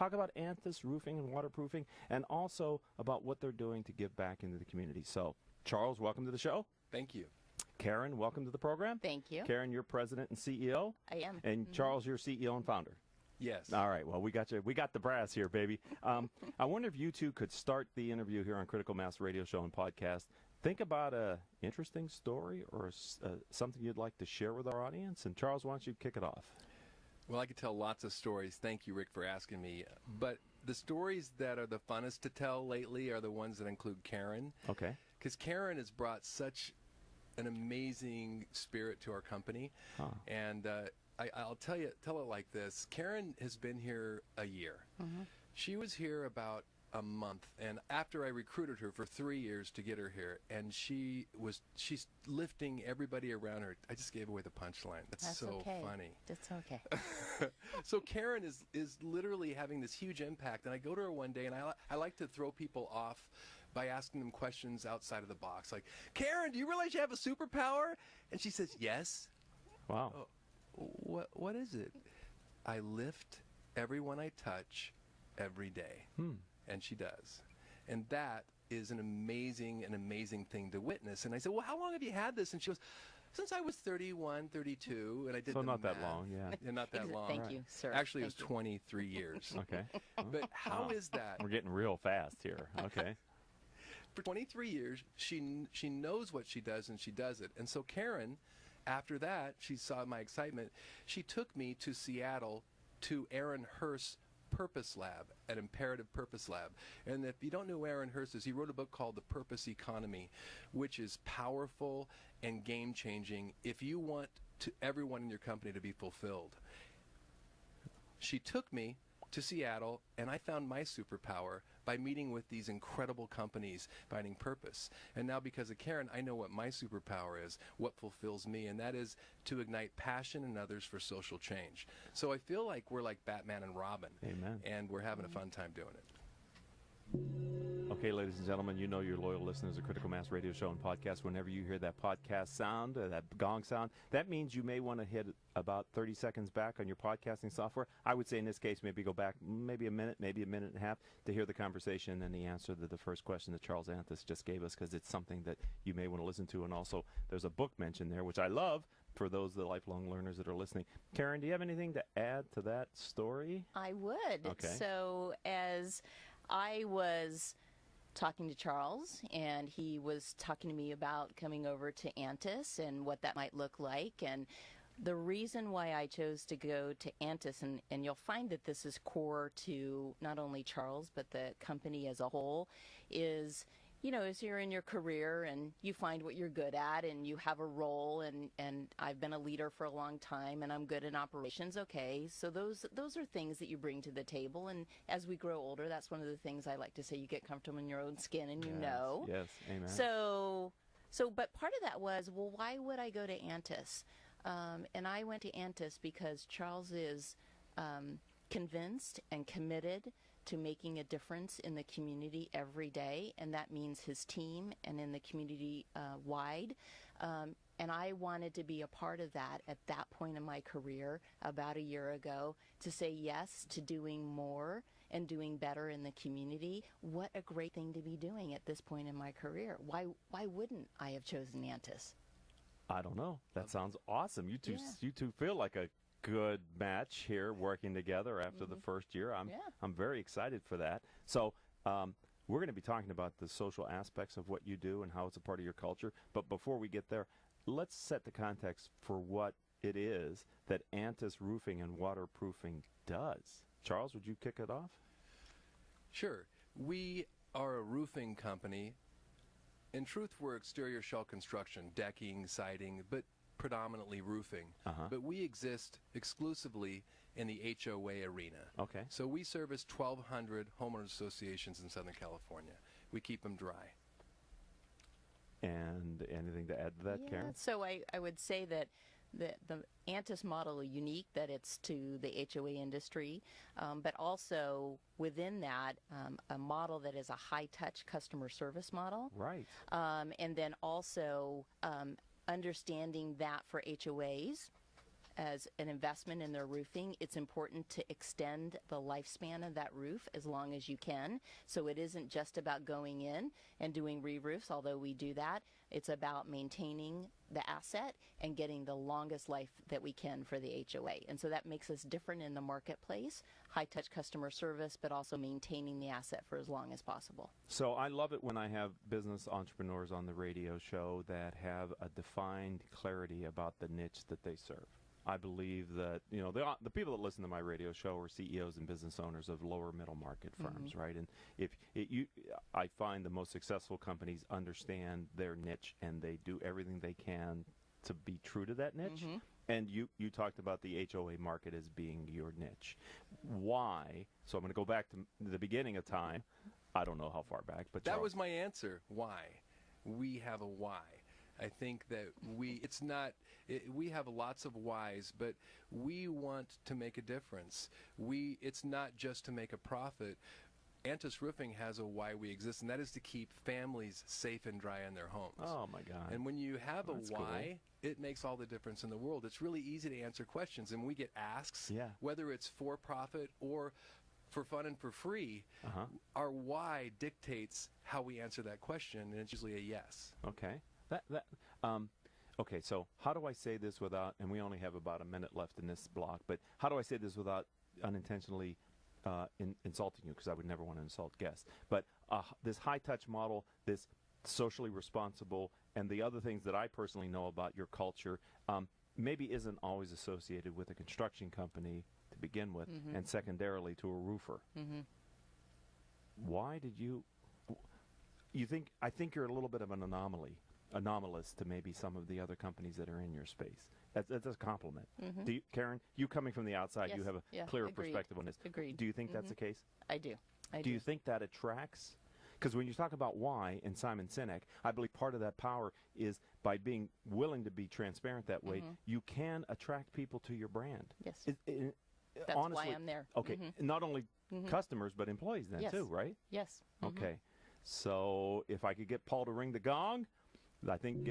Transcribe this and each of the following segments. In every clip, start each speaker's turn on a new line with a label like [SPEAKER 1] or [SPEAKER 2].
[SPEAKER 1] talk about Antis Roofing and Waterproofing, and also about what they're doing to give back into the community. So, Charles, welcome to the show.
[SPEAKER 2] Thank you.
[SPEAKER 1] Karen, welcome to the program.
[SPEAKER 3] Thank you.
[SPEAKER 1] Karen, you're president and CEO.
[SPEAKER 3] I am.
[SPEAKER 1] And Charles, you're CEO and founder.
[SPEAKER 2] Yes.
[SPEAKER 1] All right. Well, we got you. We got the brass here, baby. I wonder if you two could start the interview here on Critical Mass Radio Show and Podcast. Think about a interesting story or something you'd like to share with our audience. And Charles, why don't you kick it off?
[SPEAKER 2] Well, I could tell lots of stories. Thank you, Rick, for asking me. But the stories that are the funnest to tell lately are the ones that include Karen.
[SPEAKER 1] Okay.
[SPEAKER 2] Because Karen has brought such an amazing spirit to our company.
[SPEAKER 1] Huh.
[SPEAKER 2] And I'll tell it like this. Karen has been here a year.
[SPEAKER 3] Mm-hmm.
[SPEAKER 2] She was here about a month, and after I recruited her for 3 years to get her here, and she's lifting everybody around her. I just gave away the punchline. That's so
[SPEAKER 3] okay.
[SPEAKER 2] funny.
[SPEAKER 3] That's okay.
[SPEAKER 2] So Karen is literally having this huge impact, and I go to her one day, and I like to throw people off by asking them questions outside of the box, like, Karen, do you realize you have a superpower? And she says, yes.
[SPEAKER 1] Wow.
[SPEAKER 2] Oh, what is it? I lift everyone I touch every day. And she does. And that is an amazing thing to witness. And I said, well, how long have you had this? And she goes, since I was 31, 32, and I did
[SPEAKER 1] so
[SPEAKER 2] the
[SPEAKER 1] not
[SPEAKER 2] math.
[SPEAKER 1] that long, yeah.
[SPEAKER 2] Yeah, not that long.
[SPEAKER 3] Thank you, sir.
[SPEAKER 2] Actually,
[SPEAKER 3] Thank
[SPEAKER 2] it was 23 years.
[SPEAKER 1] Okay.
[SPEAKER 2] But how is that?
[SPEAKER 1] We're getting real fast here. Okay.
[SPEAKER 2] For 23 years, she knows what she does, and she does it. And so Karen, after that, she saw my excitement. She took me to Seattle to Aaron Hurst's Purpose Lab, an imperative purpose lab. And if you don't know who Aaron Hurst is, he wrote a book called The Purpose Economy, which is powerful and game-changing if you want everyone in your company to be fulfilled. She took me to Seattle, and I found my superpower by meeting with these incredible companies, finding purpose. And now because of Karen, I know what my superpower is, what fulfills me, and that is to ignite passion in others for social change. So I feel like we're like Batman and Robin.
[SPEAKER 1] Amen.
[SPEAKER 2] And we're having a fun time doing it.
[SPEAKER 1] Okay, ladies and gentlemen, you know your loyal listeners of Critical Mass Radio Show and Podcast. Whenever you hear that podcast sound, that gong sound, that means you may want to hit about 30 seconds back on your podcasting software. I would say in this case, maybe go back maybe a minute and a half to hear the conversation and the answer to the first question that Charles Antis just gave us, because it's something that you may want to listen to. And also, there's a book mentioned there, which I love for those of the lifelong learners that are listening. Karen, do you have anything to add to that story?
[SPEAKER 3] I would.
[SPEAKER 1] Okay.
[SPEAKER 3] So as I was talking to Charles, and he was talking to me about coming over to Antis and what that might look like. And the reason why I chose to go to Antis, and you'll find that this is core to not only Charles, but the company as a whole, is, you know, as you're in your career and you find what you're good at and you have a role, and I've been a leader for a long time and I'm good in operations, okay, so those are things that you bring to the table. And as we grow older, that's one of the things I like to say, you get comfortable in your own skin, and you know.
[SPEAKER 1] Yes, amen.
[SPEAKER 3] So, but part of that was, well, why would I go to Antis? And I went to Antis because Charles is convinced and committed to making a difference in the community every day, and that means his team and in the community wide. And I wanted to be a part of that at that point in my career about a year ago, to say yes to doing more and doing better in the community. What a great thing to be doing at this point in my career. Why wouldn't I have chosen Antis?
[SPEAKER 1] I don't know. That sounds awesome. You two,
[SPEAKER 3] Yeah.
[SPEAKER 1] you two feel like a good match here, working together after the first year. I'm very excited for that. So we're going to be talking about the social aspects of what you do and how it's a part of your culture. But before we get there, let's set the context for what it is that Antis Roofing and Waterproofing does. Charles, would you kick it off?
[SPEAKER 2] Sure. We are a roofing company. In truth, we're exterior shell construction, decking, siding, but predominantly roofing. But we exist exclusively in the HOA arena.
[SPEAKER 1] Okay.
[SPEAKER 2] So we service 1,200 homeowners associations in Southern California. We keep them dry.
[SPEAKER 1] And anything to add to that, Karen?
[SPEAKER 3] So I would say that the Antis model is unique, that it's to the HOA industry, but also within that, a model that is a high-touch customer service model.
[SPEAKER 1] Right.
[SPEAKER 3] And then also understanding that for HOAs, as an investment in their roofing, it's important to extend the lifespan of that roof as long as you can. So it isn't just about going in and doing re-roofs, although we do that. It's about maintaining the asset and getting the longest life that we can for the HOA. And so that makes us different in the marketplace, high-touch customer service, but also maintaining the asset for as long as possible.
[SPEAKER 1] So I love it when I have business entrepreneurs on the radio show that have a defined clarity about the niche that they serve. I believe that, you know, the people that listen to my radio show are CEOs and business owners of lower middle market firms, right? And I find the most successful companies understand their niche and they do everything they can to be true to that niche. And you talked about the HOA market as being your niche. Why? So I'm going to go back to the beginning of time. I don't know how far back, but
[SPEAKER 2] that was my answer. Why? We have a why. I think that we have lots of whys, but we want to make a difference. It's not just to make a profit. Antis Roofing has a why we exist, and that is to keep families safe and dry in their homes.
[SPEAKER 1] Oh, my God.
[SPEAKER 2] And when you have
[SPEAKER 1] That's
[SPEAKER 2] a why,
[SPEAKER 1] cool.
[SPEAKER 2] it makes all the difference in the world. It's really easy to answer questions, and we get asks, whether it's for profit or for fun and for free. Our why dictates how we answer that question, and it's usually a yes.
[SPEAKER 1] Okay. Okay, so how do I say this without, and we only have about a minute left in this block, but how do I say this without unintentionally insulting you, because I would never want to insult guests. But this high-touch model, this socially responsible, and the other things that I personally know about your culture maybe isn't always associated with a construction company to begin with, and secondarily to a roofer. Why did you think, I think you're a little bit of an anomalous to maybe some of the other companies that are in your space. That's a compliment. Do you, Karen, you coming from the outside, you have a clearer perspective on this.
[SPEAKER 3] Agreed.
[SPEAKER 1] Do you think that's the case?
[SPEAKER 3] I do.
[SPEAKER 1] Do you think that attracts? Because when you talk about why in Simon Sinek, I believe part of that power is by being willing to be transparent that way, you can attract people to your brand.
[SPEAKER 3] Yes.
[SPEAKER 1] That's
[SPEAKER 3] honestly, why I'm there.
[SPEAKER 1] Okay. Not only customers, but employees then too, right?
[SPEAKER 3] Yes.
[SPEAKER 1] Okay. So if I could get Paul to ring the gong, I think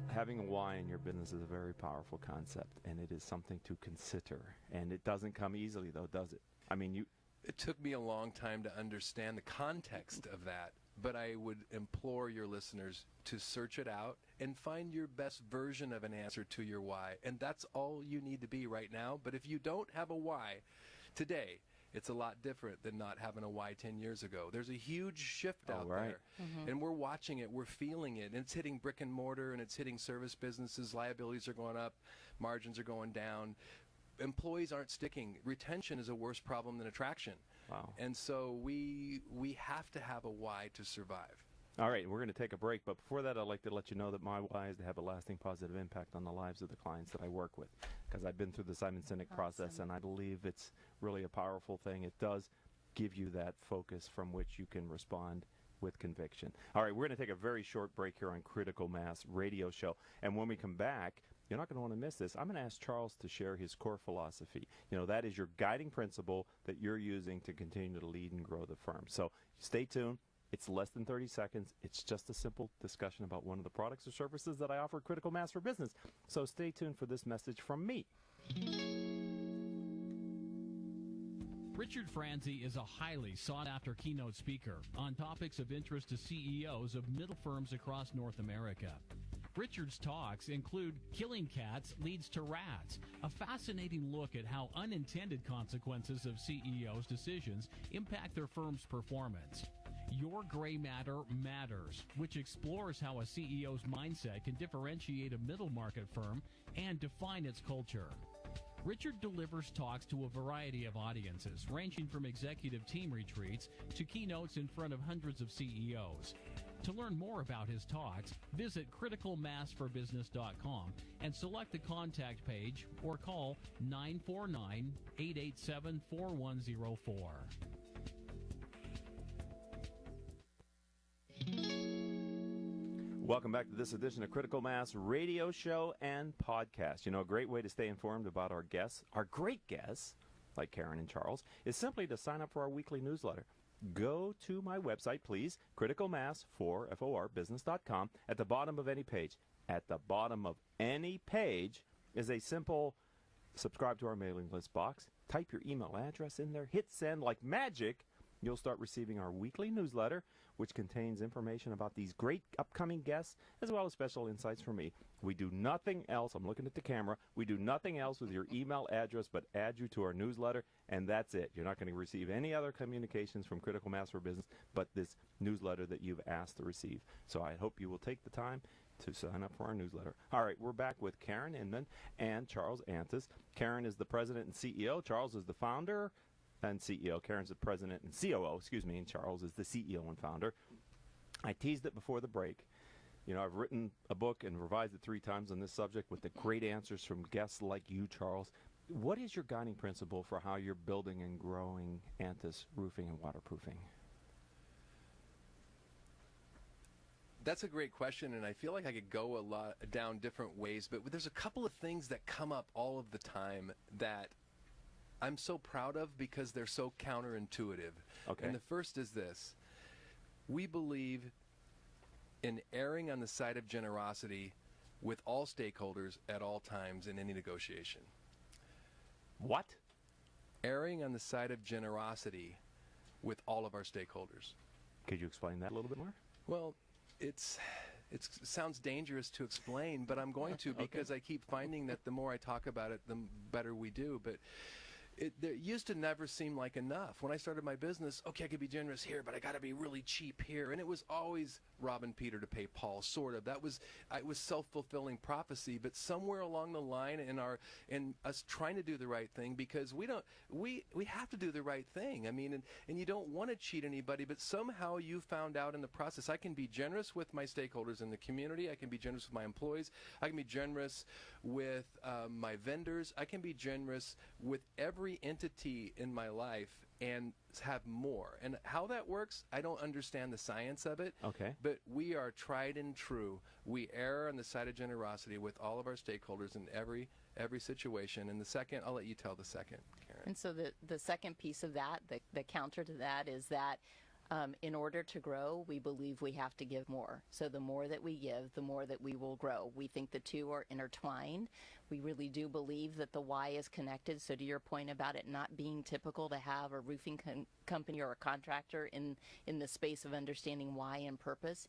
[SPEAKER 1] having a why in your business is a very powerful concept, and it is something to consider. And it doesn't come easily, though, does it? I mean,
[SPEAKER 2] It took me a long time to understand the context of that, but I would implore your listeners to search it out and find your best version of an answer to your why. And that's all you need to be right now. But if you don't have a why today, it's a lot different than not having a why 10 years ago. There's a huge shift out there, and we're watching it, we're feeling it, and it's hitting brick and mortar, and it's hitting service businesses. Liabilities are going up, margins are going down. Employees aren't sticking. Retention is a worse problem than attraction.
[SPEAKER 1] Wow.
[SPEAKER 2] And so we have to have a why to survive.
[SPEAKER 1] All right, we're going to take a break, but before that, I'd like to let you know that my why is to have a lasting positive impact on the lives of the clients that I work with, because I've been through the Simon Sinek process, and I believe it's really a powerful thing. It does give you that focus from which you can respond with conviction. All right, we're going to take a very short break here on Critical Mass Radio Show, and when we come back, you're not going to want to miss this. I'm going to ask Charles to share his core philosophy. You know, that is your guiding principle that you're using to continue to lead and grow the firm. So stay tuned. It's less than 30 seconds. It's just a simple discussion about one of the products or services that I offer at Critical Mass for Business. So stay tuned for this message from me.
[SPEAKER 4] Richard Franzi is a highly sought-after keynote speaker on topics of interest to CEOs of middle firms across North America. Richard's talks include Killing Cats Leads to Rats, a fascinating look at how unintended consequences of CEOs' decisions impact their firm's performance. Your Gray Matter Matters, which explores how a CEO's mindset can differentiate a middle market firm and define its culture. Richard delivers talks to a variety of audiences, ranging from executive team retreats to keynotes in front of hundreds of CEOs. To learn more about his talks, visit criticalmassforbusiness.com and select the contact page or call 949-887-4104.
[SPEAKER 1] Welcome back to this edition of Critical Mass Radio Show and Podcast. You know, a great way to stay informed about our guests, our great guests, like Karen and Charles, is simply to sign up for our weekly newsletter. Go to my website, please, criticalmass4business.com. At the bottom of any page, At the bottom of any page is a simple subscribe to our mailing list box. Type your email address in there, hit send like magic. You'll start receiving our weekly newsletter, which contains information about these great upcoming guests, as well as special insights from me. We do nothing else. I'm looking at the camera. We do nothing else with your email address but add you to our newsletter, and that's it. You're not going to receive any other communications from Critical Mass for Business but this newsletter that you've asked to receive. So I hope you will take the time to sign up for our newsletter. All right, we're back with Karen Inman and Charles Antis. Karen is the president and CEO. Charles is the founder and CEO. Karen's the president and COO, and Charles is the CEO and founder. I teased it before the break. You know, I've written a book and revised it 3 times on this subject with the great answers from guests like you, Charles. What is your guiding principle for how you're building and growing Antis Roofing and Waterproofing?
[SPEAKER 2] That's a great question, and I feel like I could go a lot down different ways, but there's a couple of things that come up all of the time that I'm so proud of because they're so counterintuitive.
[SPEAKER 1] Okay.
[SPEAKER 2] And the first is this. We believe in erring on the side of generosity with all stakeholders at all times in any negotiation.
[SPEAKER 1] What?
[SPEAKER 2] Erring on the side of generosity with all of our stakeholders.
[SPEAKER 1] Could you explain that a little bit more?
[SPEAKER 2] Well, it sounds dangerous to explain, but I'm going to because I keep finding that the more I talk about it, the better we do. But there used to never seem like enough. When I started my business, okay, I could be generous here, but I got to be really cheap here. And it was always robbing Peter to pay Paul, sort of. It was self-fulfilling prophecy. But somewhere along the line in us trying to do the right thing, because we have to do the right thing. I mean, and you don't want to cheat anybody, but somehow you found out in the process, I can be generous with my stakeholders in the community. I can be generous with my employees. I can be generous with my vendors. I can be generous with every entity in my life and have more. And how that works, I don't understand the science of it.
[SPEAKER 1] Okay.
[SPEAKER 2] But we are tried and true. We err on the side of generosity with all of our stakeholders in every situation. And the second, I'll let you tell the second, Karen.
[SPEAKER 3] And so the second piece of that, the counter to that, is that in order to grow, we believe we have to give more. So the more that we give, the more that we will grow. We think the two are intertwined. We really do believe that the why is connected. So to your point about it not being typical to have a roofing company or a contractor in the space of understanding why and purpose,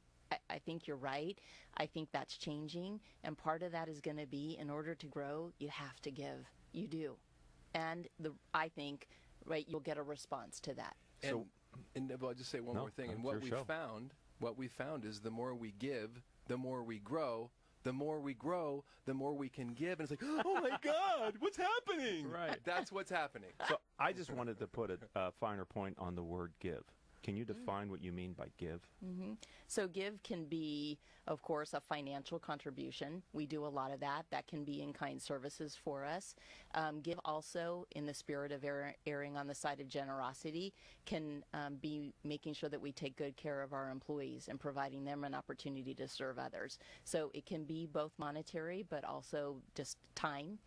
[SPEAKER 3] I think you're right. I think that's changing. And part of that is going to be, in order to grow, you have to give. You do. And I think, right, you'll get a response to that.
[SPEAKER 2] And I'll just say one more thing. And what we found is the more we give, the more we grow. The more we grow, the more we can give. And it's like, oh my God, what's happening?
[SPEAKER 1] Right.
[SPEAKER 2] That's what's happening.
[SPEAKER 1] So I just wanted to put a finer point on the word give. Can you define what you mean by give?
[SPEAKER 3] Mm-hmm. So give can be, of course, a financial contribution. We do a lot of that. That can be in-kind services for us. Give also, in the spirit of erring on the side of generosity, can be making sure that we take good care of our employees and providing them an opportunity to serve others. So it can be both monetary, but also just time.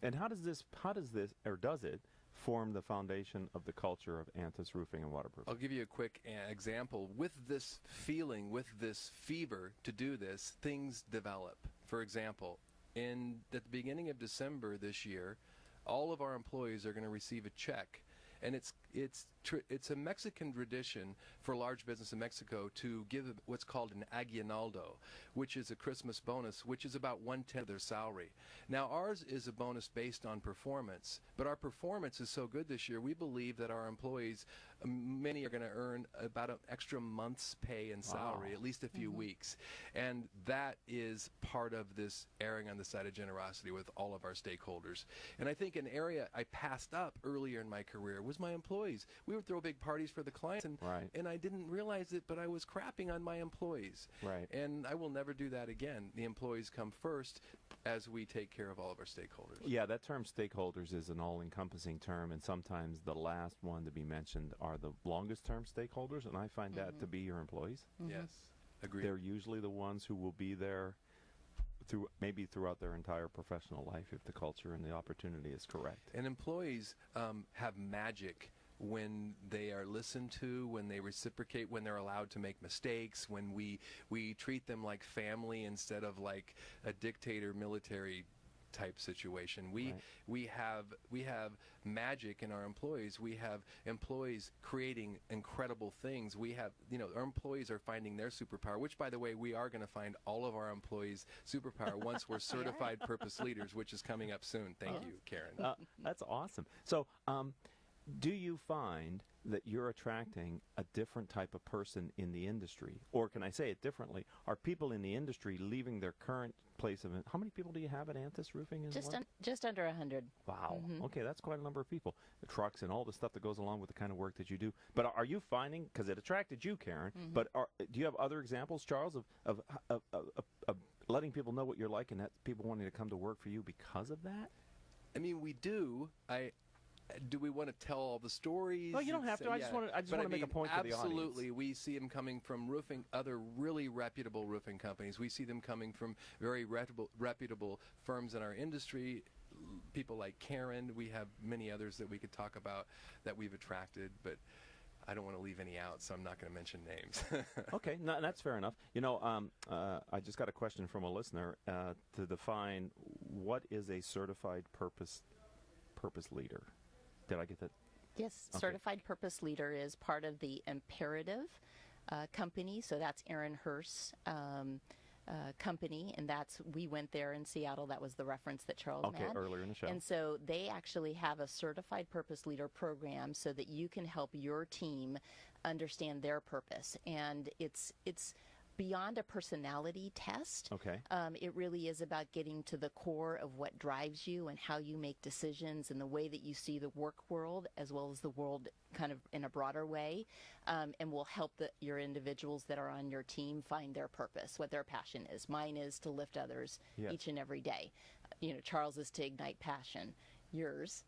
[SPEAKER 1] And how does it form the foundation of the culture of Antis Roofing and Waterproofing?
[SPEAKER 2] I'll give you a quick example. With this feeling, with this fever to do this, things develop. For example, at the beginning of December this year, all of our employees are going to receive a check. And it's a Mexican tradition for large business in Mexico to give what's called an aguinaldo, which is a Christmas bonus, which is about 1/10 of their salary. Now, ours is a bonus based on performance, but our performance is so good this year, we believe that our employees, many are going to earn about an extra month's pay and salary, at least a few weeks. And that is part of this erring on the side of generosity with all of our stakeholders. And I think an area I passed up earlier in my career was my employees. We would throw big parties for the clients, and I didn't realize it, but I was crapping on my employees.
[SPEAKER 1] Right.
[SPEAKER 2] And I will never do that again. The employees come first as we take care of all of our stakeholders.
[SPEAKER 1] Yeah, that term stakeholders is an all-encompassing term, and sometimes the last one to be mentioned are the longest-term stakeholders, and I find that to be your employees.
[SPEAKER 2] Yes, agreed.
[SPEAKER 1] They're usually the ones who will be there maybe throughout their entire professional life if the culture and the opportunity is correct.
[SPEAKER 2] And employees have magic when they are listened to, when they reciprocate, when they're allowed to make mistakes, when we treat them like family instead of like a dictator military type situation. We have magic in our employees. We have employees creating incredible things. We have, our employees are finding their superpower, which, by the way, we are going to find all of our employees' superpower once we're certified purpose leaders, which is coming up soon. Thank you, Karen.
[SPEAKER 1] That's awesome. So, do you find that you're attracting a different type of person in the industry? Or can I say it differently? Are people in the industry leaving their current place of... How many people do you have at Antis Roofing?
[SPEAKER 3] Just under 100.
[SPEAKER 1] Wow. Okay, that's quite a number of people. The trucks and all the stuff that goes along with the kind of work that you do. But are you finding, because it attracted you, Karen, but do you have other examples, Charles, of letting people know what you're like and that people wanting to come to work for you because of that?
[SPEAKER 2] I mean, we do. Do we want to tell all the stories?
[SPEAKER 1] No, you don't have to. I just want to make a point for the audience.
[SPEAKER 2] Absolutely. We see them coming from other really reputable roofing companies. We see them coming from very reputable firms in our industry, people like Karen. We have many others that we could talk about that we've attracted, but I don't want to leave any out, so I'm not going to mention names.
[SPEAKER 1] Okay, no, that's fair enough. I just got a question from a listener to define what is a certified purpose leader. Did I get that?
[SPEAKER 3] Yes,
[SPEAKER 1] Okay.
[SPEAKER 3] Certified Purpose Leader is part of the Imperative company, so that's Aaron Hurst's company, and we went there in Seattle. That was the reference that Charles
[SPEAKER 1] Okay,
[SPEAKER 3] had.
[SPEAKER 1] earlier in the show.
[SPEAKER 3] And so they actually have a Certified Purpose Leader program so that you can help your team understand their purpose. And it's beyond a personality test.
[SPEAKER 1] Okay.
[SPEAKER 3] It really is about getting to the core of what drives you and how you make decisions and the way that you see the work world as well as the world kind of in a broader way, and will help your individuals that are on your team find their purpose, what their passion is. Mine is to lift others each and every day. Charles is to ignite passion. Yours.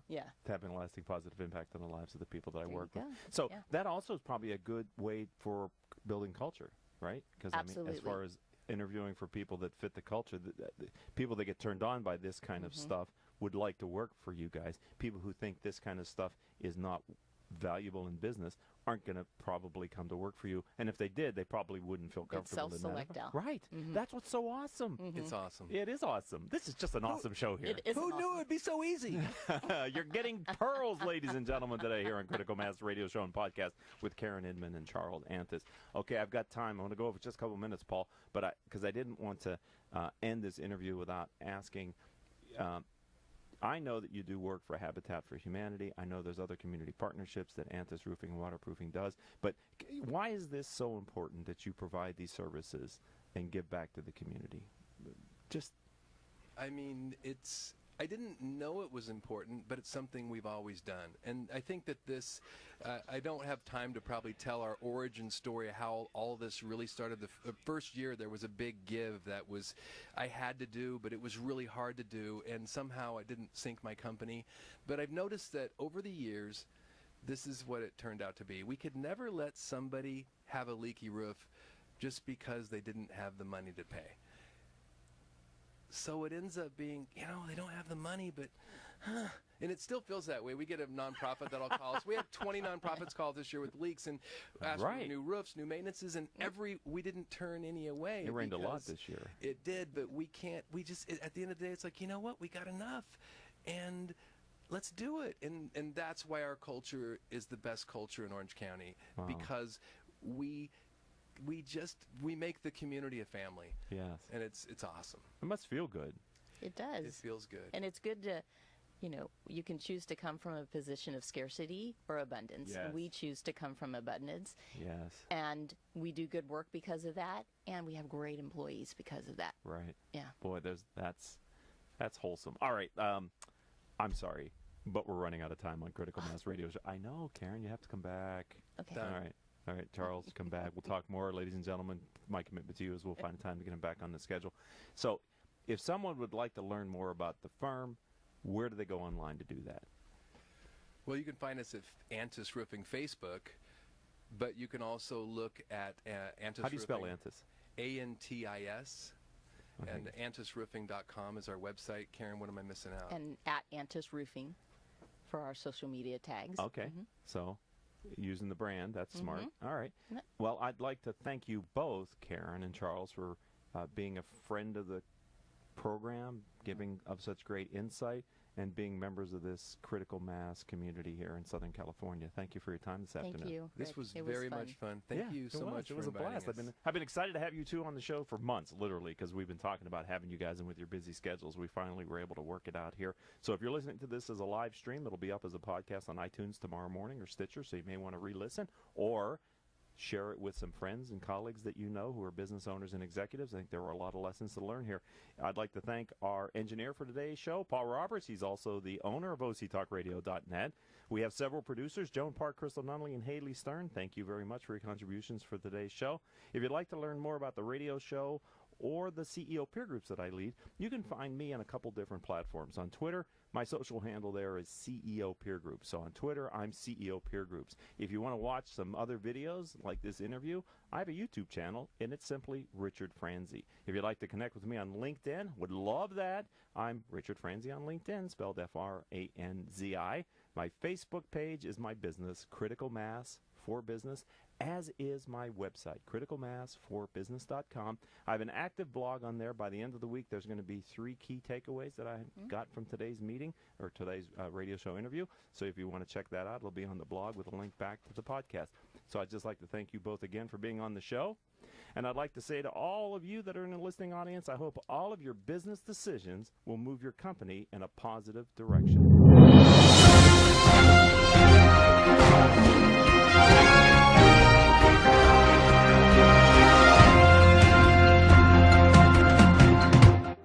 [SPEAKER 1] Yeah. To have a lasting positive impact on the lives of the people that I work with.
[SPEAKER 3] Go.
[SPEAKER 1] So that also is probably a good way for building culture. Right? Because I mean, as far as interviewing for people that fit the culture, the people that get turned on by this kind of stuff would like to work for you guys. People who think this kind of stuff is not valuable in business aren't going to probably come to work for you. And if they did, they probably wouldn't feel comfortable in that.
[SPEAKER 3] Self-select out.
[SPEAKER 1] Right. That's what's so awesome.
[SPEAKER 2] It's awesome.
[SPEAKER 1] It is awesome. This is just an awesome show here.
[SPEAKER 2] Who knew it'd be so easy?
[SPEAKER 1] You're getting pearls, ladies and gentlemen, today here on Critical Mass Radio Show and Podcast with Karen Inman and Charles Antis. Okay, I've got time. I want to go over just a couple minutes, Paul, but because I didn't want to end this interview without asking. I know that you do work for Habitat for Humanity. I know there's other community partnerships that Antis Roofing and Waterproofing does. But why is this so important that you provide these services and give back to the community?
[SPEAKER 2] I mean, I didn't know it was important, but it's something we've always done. And I think that I don't have time to probably tell our origin story, how all this really started. The first year there was a big give that I had to do, but it was really hard to do, and somehow I didn't sink my company. But I've noticed that over the years, this is what it turned out to be. We could never let somebody have a leaky roof just because they didn't have the money to pay. So it ends up being, they don't have the money, but, and it still feels that way. We get a nonprofit that'll call us. We had 20 nonprofits call this year with leaks and asked for new roofs, new maintenances, and we didn't turn any away.
[SPEAKER 1] It rained a lot this year.
[SPEAKER 2] It did, but we can't, at the end of the day, it's like, you know what, we got enough, and let's do it. And that's why our culture is the best culture in Orange County, because we make the community a family.
[SPEAKER 1] Yes.
[SPEAKER 2] And it's awesome.
[SPEAKER 1] It must feel good.
[SPEAKER 3] It does.
[SPEAKER 2] It feels good.
[SPEAKER 3] And it's good to, you can choose to come from a position of scarcity or abundance.
[SPEAKER 1] Yes.
[SPEAKER 3] We choose to come from abundance.
[SPEAKER 1] Yes.
[SPEAKER 3] And we do good work because of that, and we have great employees because of that.
[SPEAKER 1] Right.
[SPEAKER 3] Yeah.
[SPEAKER 1] Boy, that's wholesome. All right. I'm sorry, but we're running out of time on Critical Mass Radio Show. I know, Karen, you have to come back.
[SPEAKER 3] Okay.
[SPEAKER 1] All right, Charles, come back. We'll talk more. Ladies and gentlemen, my commitment to you is we'll find time to get him back on the schedule. So if someone would like to learn more about the firm, where do they go online to do that?
[SPEAKER 2] Well, you can find us at Antis Roofing Facebook, but you can also look at Antis Roofing.
[SPEAKER 1] How do you spell Antis?
[SPEAKER 2] ANTIS.
[SPEAKER 1] Okay.
[SPEAKER 2] And antisroofing.com is our website. Karen, what am I missing out?
[SPEAKER 3] And at Antis Roofing. for our social media tags.
[SPEAKER 1] Okay. So using the brand, that's smart. All right. Well, I'd like to thank you both, Karen and Charles, for being a friend of the program, giving of such great insight, and being members of this critical mass community here in Southern California. Thank you for your time this afternoon.
[SPEAKER 3] Thank you.
[SPEAKER 2] This was
[SPEAKER 3] It
[SPEAKER 2] very
[SPEAKER 3] fun.
[SPEAKER 2] much fun. Thank you so much.
[SPEAKER 1] It was
[SPEAKER 2] for
[SPEAKER 1] a blast.
[SPEAKER 2] inviting us.
[SPEAKER 1] I've been excited to have you two on the show for months, literally, because we've been talking about having you guys, and with your busy schedules, we finally were able to work it out here. So if you're listening to this as a live stream, it'll be up as a podcast on iTunes tomorrow morning or Stitcher, so you may want to re-listen, or share it with some friends and colleagues that you know who are business owners and executives. I think there were a lot of lessons to learn here. I'd like to thank our engineer for today's show, Paul Roberts. He's also the owner of OCTalkRadio.net. We have several producers, Joan Park, Crystal Nunley, and Haley Stern. Thank you very much for your contributions for today's show. If you'd like to learn more about the radio show or the CEO peer groups that I lead, you can find me on a couple different platforms. On Twitter, my social handle there is CEO Peer Groups. So on Twitter, I'm CEO Peer Groups. If you want to watch some other videos like this interview, I have a YouTube channel, and it's simply Richard Franzi. If you'd like to connect with me on LinkedIn, would love that. I'm Richard Franzi on LinkedIn, spelled Franzi. My Facebook page is my business, Critical Mass for Business, as is my website, criticalmassforbusiness.com. I have an active blog on there. By the end of the week, there's going to be 3 key takeaways that I got from today's meeting or today's radio show interview. So if you want to check that out, it'll be on the blog with a link back to the podcast. So I'd just like to thank you both again for being on the show. And I'd like to say to all of you that are in the listening audience, I hope all of your business decisions will move your company in a positive direction.